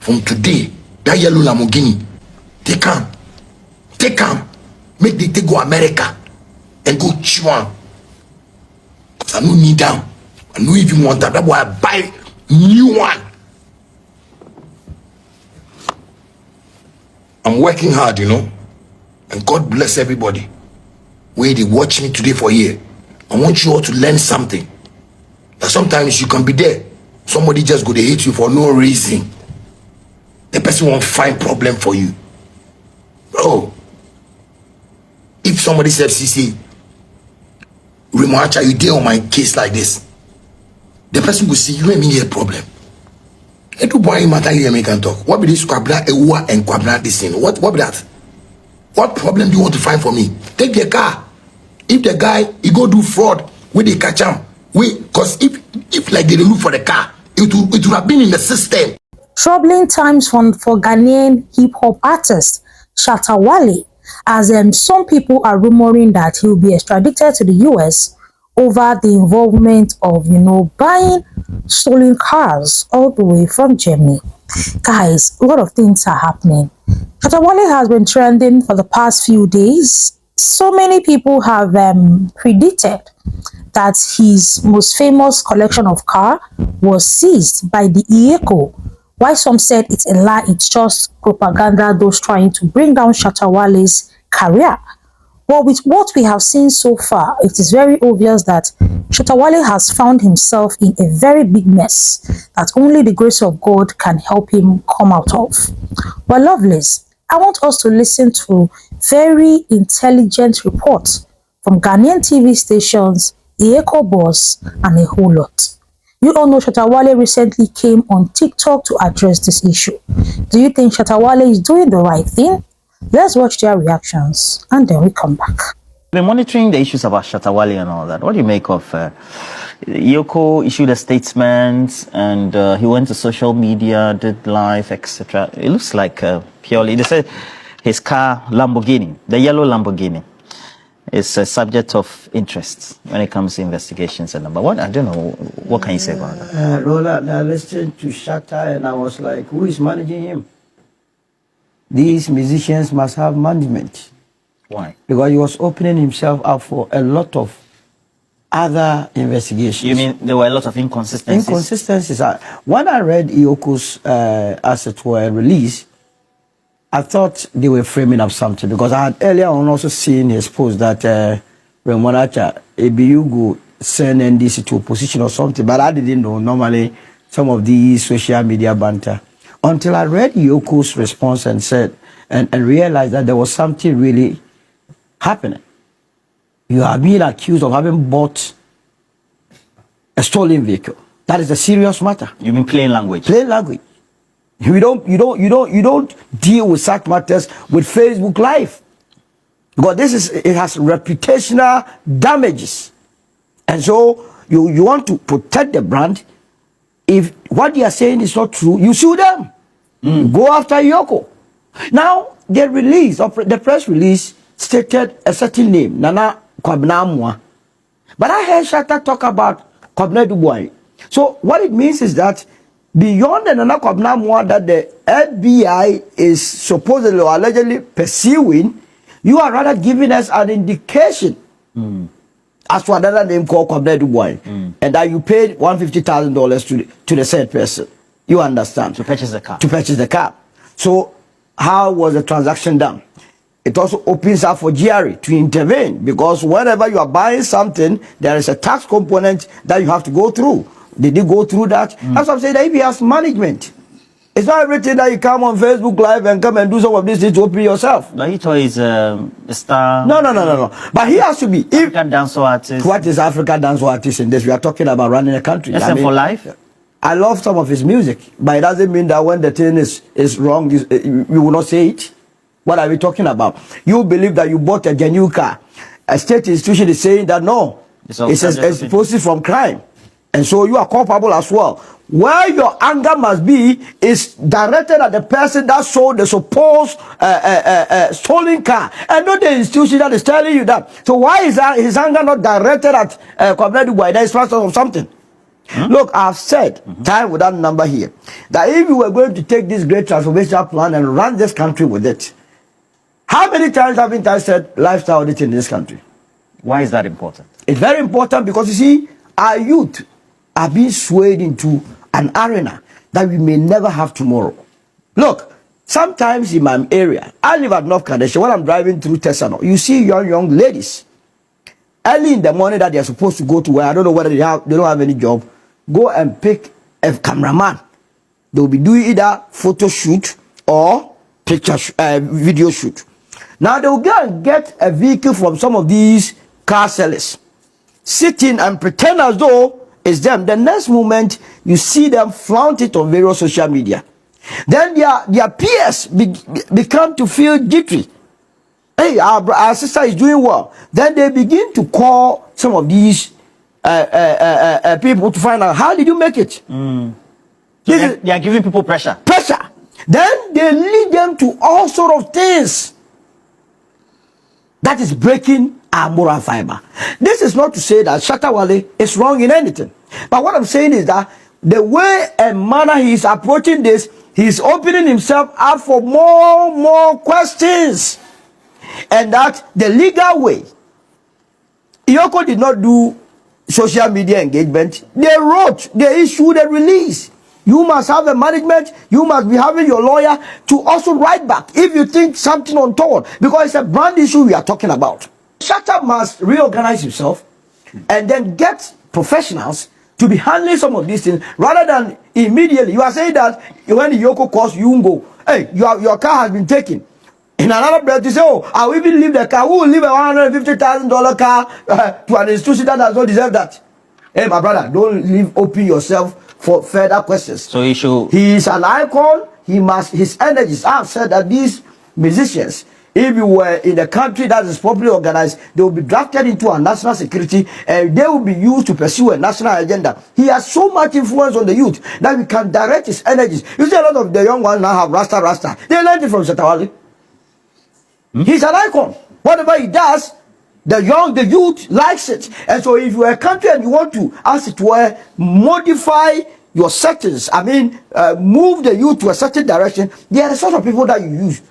from today, that yellow Lamborghini, take him, make they take go America and go chew on. Cause I don't need them. I don't even want that. That's why I buy new one. I'm working hard, you know, and God bless everybody. Where they watch me today for a year. I want you all to learn something. That sometimes you can be there. Somebody just go to hate you for no reason. The person won't find problem for you. Bro, if somebody says, CC, Remacha, you deal on my case like this, the person will see you and me a problem. And do boy matter here make and talk. What be this kwabla ewa and kwabla this thing? What be that? What problem do you want to find for me? Take the car. If the guy he go do fraud, we they catch him. Cause if like they look for the car, it would have been in the system. Troubling times for Ghanaian hip-hop artist Shattawale, as some people are rumoring that he will be extradited to the US over the involvement of, buying stolen cars all the way from Germany. Guys, a lot of things are happening. Shattawale has been trending for the past few days. So many people have predicted that his most famous collection of cars was seized by the EECO. Why some said it's a lie, it's just propaganda, those trying to bring down Shattawale's career. Well, with what we have seen so far, it is very obvious that Shattawale has found himself in a very big mess that only the grace of God can help him come out of. Well, lovelies, I want us to listen to very intelligent reports from Ghanaian TV stations, EECO boss, and a whole lot. You all know Shattawale recently came on TikTok to address this issue. Do you think Shattawale is doing the right thing? Let's watch their reactions and then we come back. Been monitoring the issues about Shattawale and all that. What do you make of Yoko issued a statement and he went to social media, did live, etc. It looks like purely, they said his car, Lamborghini, the yellow Lamborghini, is a subject of interest when it comes to investigations and number. What I don't know, what can you say about that? Roland, I listened to Shatta and I was like, who is managing him? These musicians must have management. Why? Because he was opening himself up for a lot of other investigations. You mean there were a lot of inconsistencies? Inconsistencies. When I read Ioko's, as it were, release, I thought they were framing up something because I had earlier on also seen his post that Remonacha Ebiugu send NDC to opposition or something, but I didn't know normally some of these social media banter until I read Yoko's response and said and realized that there was something really happening. You are being accused of having bought a stolen vehicle. That is a serious matter. You mean plain language? Plain language. You don't deal with such matters with Facebook Live. Because it has reputational damages. And so you want to protect the brand. If what they are saying is not true, you sue them. You go after Yoko. Now, the press release stated a certain name, Nana Kwabnamwa. But I heard Shatta talk about Kwabna Dubois. So what it means is that beyond the Nana Kwabnamwa that the FBI is supposedly or allegedly pursuing, you are rather giving us an indication as to another name called Kwabna Dubois, and that you paid $150,000 to the said person. You understand? To purchase the car. To purchase the car. So how was the transaction done? It also opens up for GRE to intervene because whenever you are buying something, there is a tax component that you have to go through. Did you go through that? That's what I'm saying. That if he has management, it's not everything that you come on Facebook Live and come and do some of these things to open yourself. Lahito is a star. No. But he has to be. African dancehall artist. What is African dancehall artist in this? We are talking about running a country. SM for life. I love some of his music, but it doesn't mean that when the thing is wrong, you will not say it. What are we talking about? You believe that you bought a genuine car. A state institution is saying that no, it's explosive from crime. And so you are culpable as well. Where your anger must be is directed at the person that sold the supposed stolen car, and not the institution that is telling you that. So why is his anger not directed at Kwabna Dubois? That is first of something. Look, I've said time without number here that if you were going to take this great transformation plan and run this country with it, how many times haven't I said lifestyle audit in this country? Why is that important? It's very important because you see, our youth are being swayed into an arena that we may never have tomorrow. Look, sometimes in my area, I live at North Kadesh, when I'm driving through Tessano, you see young ladies early in the morning that they're supposed to go to where I don't know whether they don't have any job, go and pick a cameraman. They'll be doing either photo shoot or video shoot. Now they'll go and get a vehicle from some of these car sellers, sit in and pretend as though it's them. The next moment you see them flaunt it on various social media. Then their peers become to feel jittery. Hey, our sister is doing well. Then they begin to call some of these people to find out, how did you make it? So they are giving people pressure. Then they lead them to all sort of things that is breaking our moral fiber. This is not to say that Shattawale is wrong in anything. But what I'm saying is that the way and manner he is approaching this, he is opening himself up for more questions. And that the legal way, Iyoko did not do social media engagement. They wrote, they issued a release. You must have a management, you must be having your lawyer to also write back if you think something untoward, because it's a brand issue we are talking about. Shatta must reorganize himself and then get professionals to be handling some of these things rather than immediately. You are saying that when Iyoko calls you, go, hey, your car has been taken. In another breath, you say, oh, I will even leave the car. Who will leave a $150,000 car to an institution that does not deserve that? Hey, my brother, don't leave open yourself for further questions. So he should... He is an icon. He must, his energies. I've said that these musicians, if you were in a country that is properly organized, they will be drafted into our national security and they will be used to pursue a national agenda. He has so much influence on the youth that we can direct his energies. You see, a lot of the young ones now have Rasta. They learned it from Shattawale. He's an icon. Whatever he does, the youth likes it. And so if you're a country and you want to, as it were, modify your settings, move the youth to a certain direction, they are the sort of people that you use.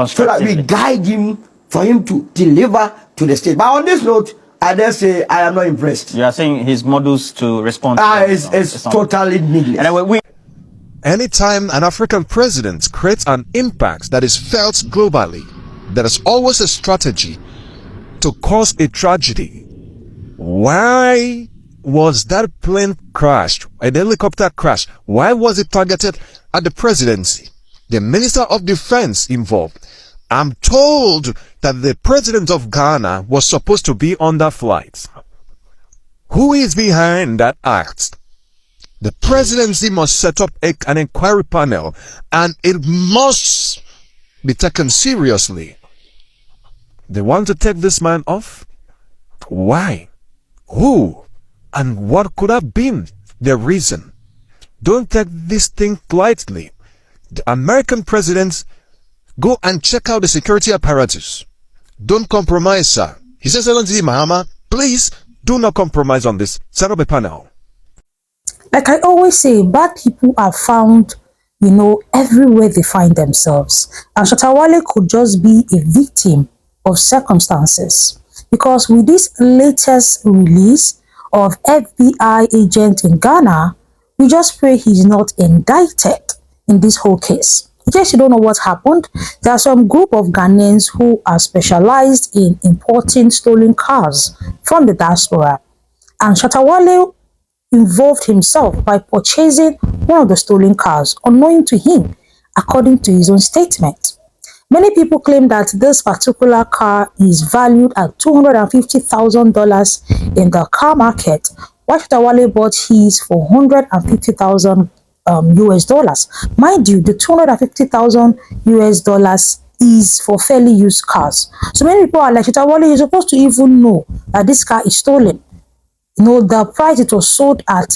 So that we guide him for him to deliver to the state. But on this note, I dare say I am not impressed. You are saying his models to respond is totally needless. Anyway, anytime an African president creates an impact that is felt globally, there is always a strategy to cause a tragedy. Why was that plane crashed, a helicopter crash? Why was it targeted at the presidency? The Minister of Defense involved. I'm told that the president of Ghana was supposed to be on that flight. Who is behind that act? The presidency must set up an inquiry panel, and it must be taken seriously. They want to take this man off? Why? Who? And what could have been the reason? Don't take this thing lightly. The American presidents, go and check out the security apparatus. Don't compromise, sir. His Excellency Mahama, please do not compromise on this. Set up a panel. Like I always say, bad people are found, everywhere they find themselves. And Shattawale could just be a victim of circumstances. Because with this latest release of FBI agent in Ghana, we just pray he's not indicted in this whole case. In case you don't know what happened, there are some group of Ghanaians who are specialized in importing stolen cars from the diaspora. And Shattawale involved himself by purchasing one of the stolen cars, unknowing to him, according to his own statement. Many people claim that this particular car is valued at $250,000 in the car market, while Shattawale bought his for $150,000 US dollars. Mind you, the $250,000 US dollars is for fairly used cars. So many people are like, Shattawale, you're supposed to even know that this car is stolen. The price it was sold at,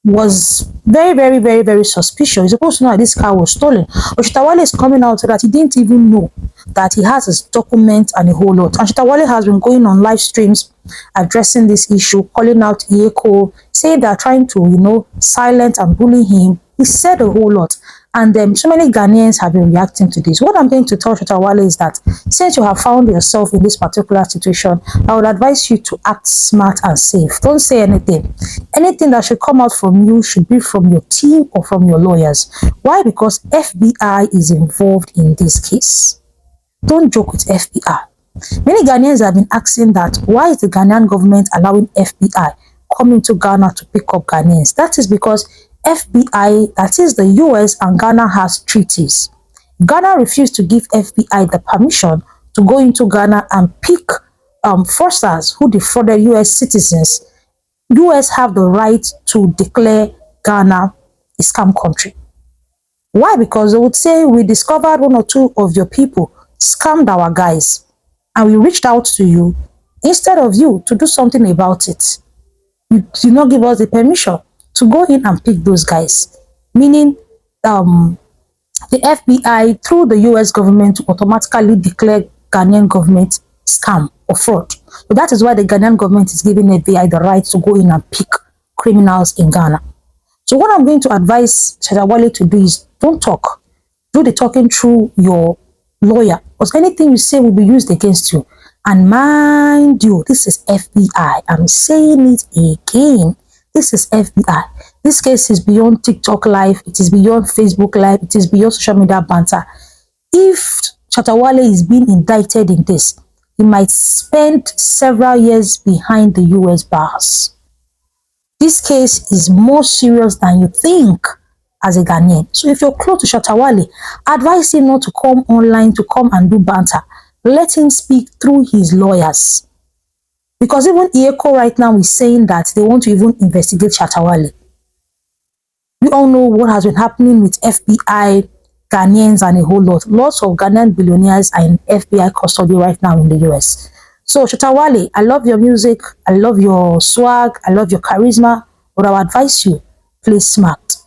was very, very, very, very suspicious. You're supposed to know that this car was stolen. But Shatta is coming out so that he didn't even know that he has his document and a whole lot. And Shatta has been going on live streams addressing this issue, calling out Iyeko, saying they're trying to, silence and bully him. He said a whole lot. And so many Ghanaians have been reacting to this. What I'm going to tell Shatta is that since you have found yourself in this particular situation, I would advise you to act smart and safe. Don't say anything. Anything that should come out from you should be from your team or from your lawyers. Why? Because FBI is involved in this case. Don't joke with FBI. Many Ghanaians have been asking that why is the Ghanaian government allowing FBI come into Ghana to pick up Ghanaians? That is because FBI, that is the US and Ghana has treaties. Ghana refused to give FBI the permission to go into Ghana and pick fraudsters who defrauded US citizens. US have the right to declare Ghana a scam country. Why? Because they would say we discovered one or two of your people scammed our guys and we reached out to you instead of you to do something about it. You did not give us the permission to go in and pick those guys, meaning the FBI through the US government to automatically declare Ghanaian government scam or fraud. So that is why the Ghanaian government is giving FBI the right to go in and pick criminals in Ghana. So what I'm going to advise Shatta to do is don't talk. Do the talking through your lawyer, because anything you say will be used against you. And mind you, this is FBI. I'm saying it again. This is FBI. This case is beyond TikTok live. It is beyond Facebook live. It is beyond social media banter. If Shatta is being indicted in this, he might spend several years behind the US bars. This case is more serious than you think as a Ghanaian. So if you're close to Shatta, advise him not to come online to come and do banter. Let him speak through his lawyers. Because even Iyeko right now is saying that they want to even investigate Shatta. We all know what has been happening with FBI, Ghanaians, and a whole lot. Lots of Ghanaian billionaires are in FBI custody right now in the US. So Shatta, I love your music. I love your swag. I love your charisma. But I would advise you, play smart.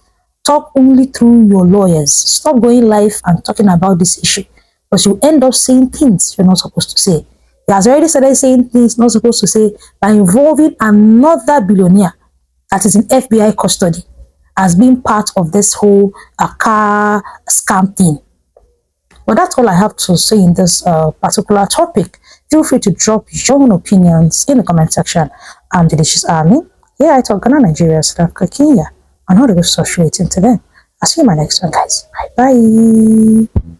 Talk only through your lawyers. Stop going live and talking about this issue. Because you end up saying things you're not supposed to say. He has already started saying things not supposed to say by involving another billionaire that is in FBI custody as being part of this whole car scam thing. But that's all I have to say in this particular topic. Feel free to drop your own opinions in the comment section. I'm Delicious Army. Here I talk Ghana, Nigeria, South Africa, Kenya, and how to go social to them. I'll see you in my next one, guys. Bye-bye.